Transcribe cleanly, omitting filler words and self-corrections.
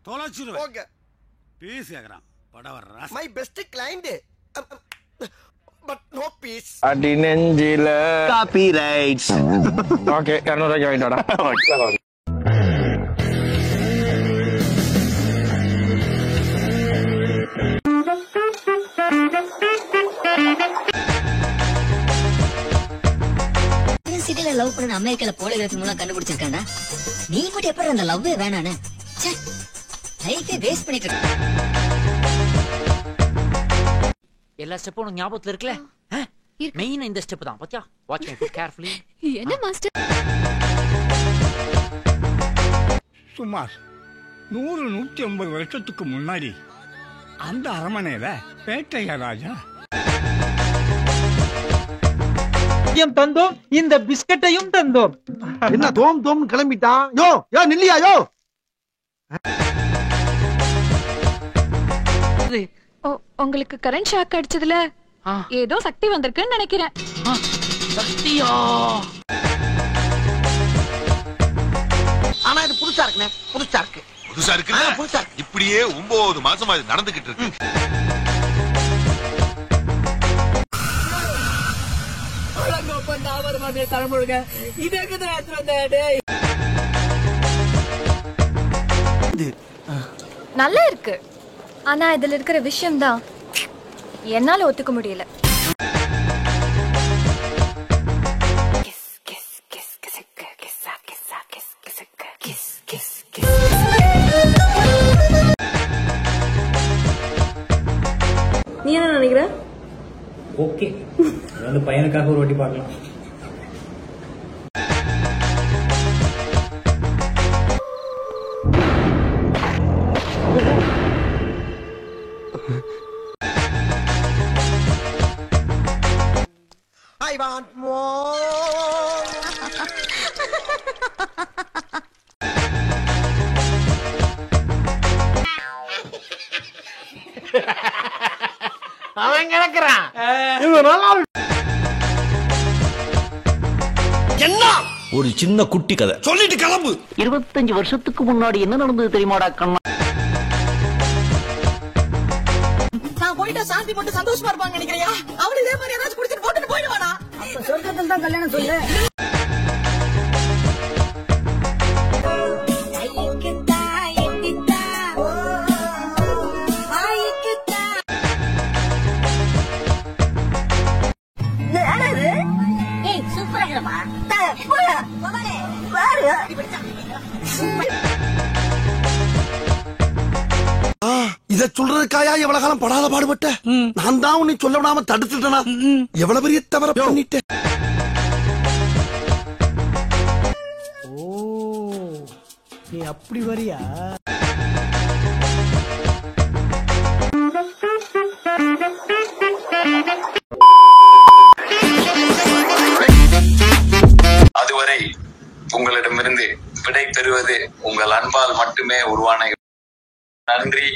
தொலைச்சிருவேன். Okay. Fees கேக்குறான். படவர my best client. But no fees. அடி நெஞ்சில காப்பிரைட்ஸ். ஓகே 200 ரூபாய் வாங்கிடா. சிட்டில லவ் பண்ண அமெரிக்கால போலிகிராஃபி மூலம் கண்டுபிடிச்சிருக்காண்டா. நீ மட்டும் எப்படி அந்த லவ்வே வேணானே? ச்சே, லைஃபே வேஸ்ட் பண்ணிட்டு இருக்க. எல்லா ஸ்டெப்பும் உனக்கு ஞாபகத்துல இருக்குல? மெயின் இந்த ஸ்டெப் தான். பாத்தியா? Watch me carefully. என்ன மாஸ்டர்? சுமார் 100-150 வருஷத்துக்கு முன்னாடி அந்த அரமனையில பேட்டையா ராஜா தந்தோம், இந்த பிஸ்கட்டையும் தந்தோம். என்ன தோம் தோம் கிளம்பிட்டான்? யோ யோ நில்லியா யோ. உங்களுக்கு கரண்ட் ஷாக் அடிச்சதுல ஏதோ சக்தி வந்திருக்குன்னு நினைக்கிறேன். சக்தியா? ஆனா இது புதுசா இருக்குனே. புதுசா இருக்கு. புதுசா இருக்கு. இப்படியே 9 மாசமா இது நடந்துகிட்டு இருக்கு. நல்லா இருக்கு. ஆனா இதுல இருக்கிற விஷயம் தான் என்னால ஒத்துக்க முடியல. நீ என்ன நினைக்கிற? ஓகே, அந்த பையனுக்காக ஒரு வாட்டி பார்க்கலாம். I want more. அவன் கிடக்குறான். என்ன? ஒரு சின்ன குட்டி கதை சொல்லிட்டு கிளம்பு. 25 வருஷத்துக்கு முன்னாடி என்ன நடந்தது தெரியுமாடா கண்ணா? நான் போயிட்டா சாந்தி போட்டு சந்தோஷமா இருப்பாங்க நினைக்கிறியா? அவன் இதே மாதிரி ஏதாச்சும் குடிச்சிட்டு போட்டுட்டு போயிடுவானா? அப்ப சொர்க்கத்துல தான் கல்யாணம் சொல்லு. இத சொல்றதுக்காயா எவ்வளவு காலம் படாத பாடுபட்ட? நான் தான் உன்னை சொல்ல விடாம தடுத்துட்டேனா? எவ்வளவு பெரிய தவற பண்ணிட்டேன். நீ அப்படி வரியா? அதுவரை உங்களிடமிருந்து விடை பெறுவது உங்கள் அன்பால் மட்டுமே உருவான. நன்றி.